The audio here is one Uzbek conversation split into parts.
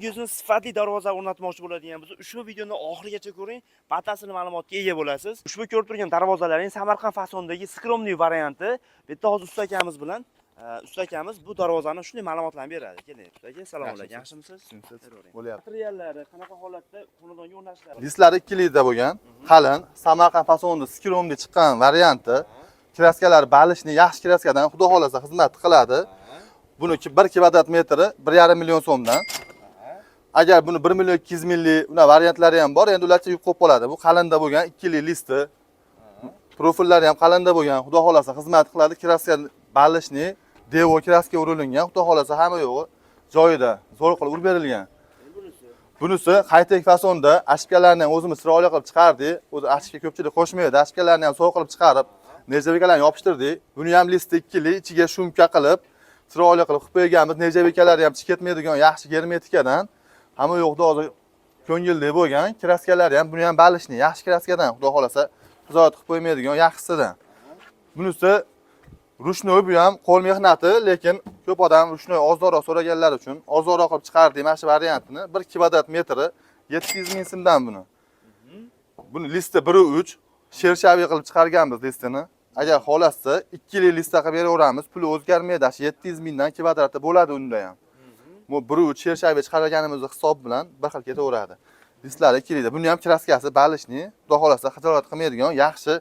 Ko'zni sifatli darvoza o'rnatmoqchi bo'ladigan bo'lsa, ushbu videoni oxirigacha ko'ring, batafsil ma'lumotga ega bo'lasiz. Ushbu ko'rib turgan darvozalarning Samarqand fasonidagi skromniy varianti. Bitta hozir usta akamiz bilan usta akamiz bu darvozani shunday ma'lumotlarni beradi. Keling, usta aka, assalomu alaykum. Yaxshimisiz? Bo'lyapti. Materiallari qanaqa holatda xonadonga o'rnashlari? Lislari 2 litrda bo'lgan, qalin, Samarqand fasonida skromniy chiqqan varianti. Kraskalari balishni yaxshi kraskadan xudo xolasa xizmat qiladi. Buni 1 kvadrat metri 1,5 million so'mdan. Agar buni 1 million 200 minglik una variantlari ham bor, endi ularcha yuk qo'yib qoladi. Bu qalinda bo'lgan 2 li listi. Profillari ham qalinda bo'lgan, xudo xolasa xizmat qiladi. Kraska balishni devo kraska urilgan, xudo xolasa hamma yo'g'i joyida, zo'r qilib urib berilgan. Bunisi high-tech fasonda ashkalarni ham o'zimiz chiroyli qilib chiqardik. O'zi ashka ko'pchilik qo'shmaydi. Ashkalarni ham zo'r qilib chiqarib, nejavikalarni yopishtirdik. Buni ham listi 2 li, ichiga shumka qilib, chiroyli qilib qo'yganmiz. Nejavikalari ham chiketmaydigan yaxshi germetikadan. Hamma yo'qda hozir ko'ngilli bo'lgan, kraskalari ham buni ham balishni yaxshi kraskadan, xudo xolasa xizoat qilib qo'ymaydigan yaxshisidan. Bunisi rushnoy, bu ham qo'l mehnati, lekin ko'p odam rushnoy ozroq so'raganlar uchun ozroq qilib chiqardik mana shu variantini. 1 kvadrat metri 700 ming so'mdan buni. Buni listi 1.3 shershaviy qilib chiqarganmiz listini. Agar xohlasa 2 li lista qilib beraveramiz, puli o'zgarmaydi. 700 mingdan kvadratda bo'ladi unda ham. Bu 1.3 shershaviy chiqarganimiz hisob bilan bir xil ketaveradi. Listlari 2 lida. Buni ham kraskasi balishni, xudo xolasa xijolat qilmaydigan yaxshi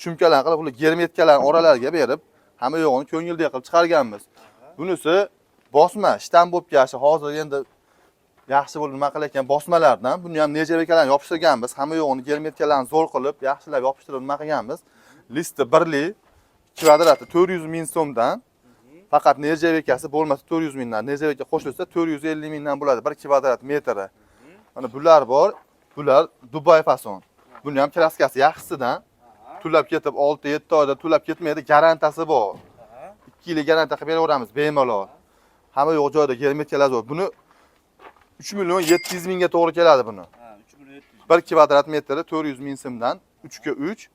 shumkalar qilib, ular germetikalarni oralariga berib, hamma yo'g'ini ko'ngildek qilib chiqarganmiz. Bunisi bosma, shtampovka, hozir endi yaxshi bo'lib nima qilayotgan bosmalardan. Buni ham nejavikalarni yopishtirganmiz. Hamma yo'g'ini germetikalarni zo'r qilib, yaxshilab yopishtirib nima qilganmiz. Listi 1 li kvadrati 400 ming so'mdan. Faqat nejavikasi bo'lmasa 400 mingdan, nejavika qo'shilsa 450 mingdan bo'ladi 1 kvadrat metri. Mana bular bor. Bular Dubai fason. Buni ham kraskasi yaxshisidan. Tulab ketib 6-7 oyda tulab ketmaydi, garantiyasi bor. 2 yil garantiya qilib beraveramiz bemalol. Hamma yo'q joyda germetikalar zo'r. Buni 3 million 700 mingga to'g'ri keladi buni. 3 million 700. 1 kvadrat metri 400 ming so'mdan 3 ga 3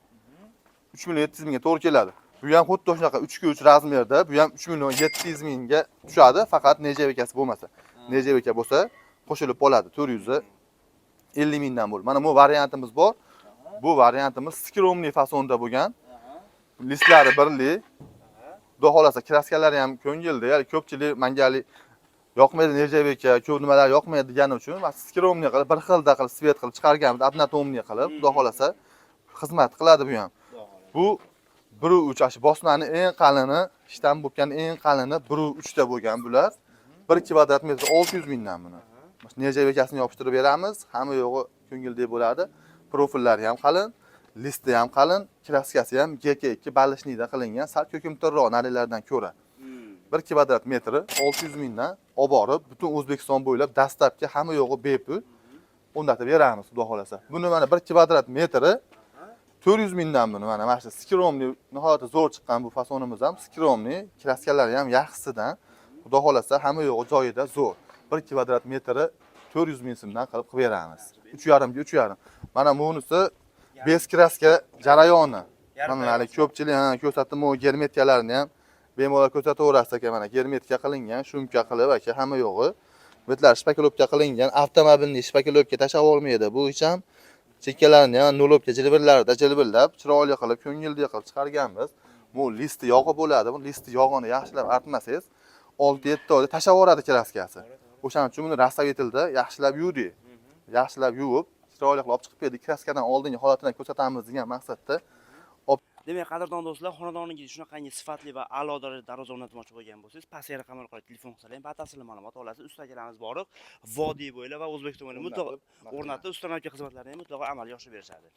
3 million 700 mingga to'g'ri keladi. Bu ham xuddi shunaqa 3 ga 3 razmerda, bu ham 3 million 700 mingga tushadi, faqat nejavikasi bo'lmasa. Nejavika bo'lsa qo'shilib qoladi 450 mingdan bo'lib. Mana bu variantimiz bor. Bu variantimiz skromniy fasonda bo'lgan. Listlari 1 li. Xudo xolasa kraskalari ham ko'ngildi. Ya'ni ko'pchilik mangalik yoqmaydi, nejavika, ko'p nimalar yoqmaydi degani uchun va skromniy qilib, bir xilda qilib svet qilib chiqarganmiz, однотомный qilib, xudo xolasa xizmat qiladi bu ham. Bu 1.3 bosmani eng qalini, shtampovkaning eng qalini 1.3 da bo'lgan bular. 1 kvadrat metr 600 mingdan buni. Nejavikasini yopishtirib beramiz, hamma yo'g'i ko'ngildek bo'ladi. Profillari ham qalin, listi ham qalin, kraskasi ham GK2 balishnikda qilingan, sal ko'kimtirroq narilardan ko'ra. 1 kvadrat metri 600 mingdan olib borib, butun O'zbekiston bo'ylab dastlabki hamma yo'g'i bepul o'rnatib beramiz, xudo xolasa. Buni mana 1 kvadrat metri 400 mingdan buni mana shu skromniy, nihoyatda zo'r chiqqan bu fasonimiz ham skromniy, kraskalari ham yaxshisidan, xudo xolasa hamma yo'g'i joyida zo'r. 1 kvadrat metri 400 ming so'mdan qilib beramiz. 3,5 ga 3,5. Mana bunisi bez kraska jarayoni. Mana hali ko'pchilik ko'rsatdim, o germetikalarni ham bemalol ko'rsataverasiz aka, mana germetika qilingan, shumka qilib aka hamma yo'g'i. Bitlar shpakilovka qilingan, avtomobilni shpakilovka tashab olmaydi. Bu ham chekkalarni ham nolobka jilbirlarida jilbirlab, chiroyli qilib, ko'ngilli qilib chiqarganmiz. Bu listi yog'i bo'ladi. Bu listi yog'ini yaxshilab artmasangiz, 6-7 oyda tashab yuboradi kraskasi. O'shaning uchun buni rastavetilda yaxshilab yuvdik. Yaxshilab yuvib, chiroyli qilib olib chiqib berdik. Kraskadan oldingi holatini ko'rsatamiz degan maqsadda. Demak, qadrdon do'stlar, xonadoningizga shunaqangi sifatli va a'lo darajada darvoza o'rnatmoqchi bo'lgan bo'lsangiz, pastga raqam orqali telefon qilsangiz, batafsil ma'lumot olasiz. Usta akalarimiz borib, vodiy bo'ylab va O'zbekiston bo'ylab mutlaqo o'rnatib, ustamarka xizmatlarini mutlaqo amalga oshirib berishadi.